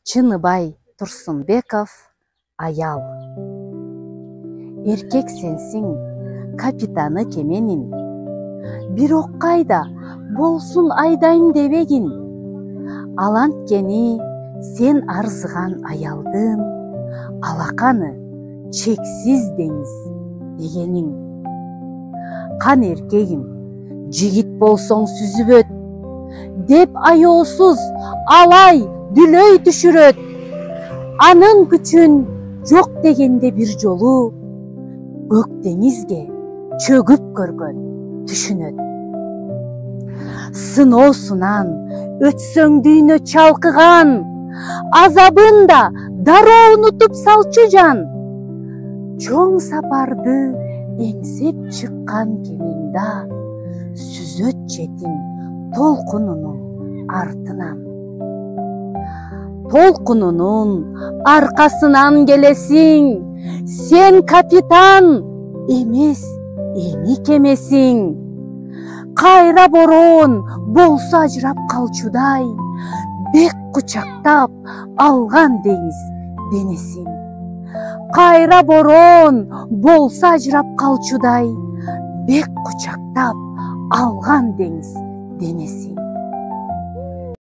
Чыныбай Турсунбеков, аял. Эркек сенсиң, капитаны кеменин, бирок кайда болсун айдайм дебегин. Аланткени сен арзыган аялдын, алаканы чексиз деңиз дегениң. Кан эркегим, жигит болсоң сүзүп өт, деп аyoосуз алай дүлөй түшүрөт. Анын күчүн жок дегенде бир жолу, көк деңизге чөгүп көргөн түшүнөт. Сыноосунан өтсөң дүйнө чалкыган, азабын да дароо унутуп салчу жан. Чоң сапарды эңсеп чыккан кемеңда, сүзөт жетиң толкунунун артынан. Толкунунун аркасынан келесиң, сен капитан эмес, эми кемесиң. Кайра бороон болсо ажырап калчудай, бек кучактап алган деңиз денесин. Кайра бороон болсо ажырап калчудай, бек кучактап алган деңиз денесин.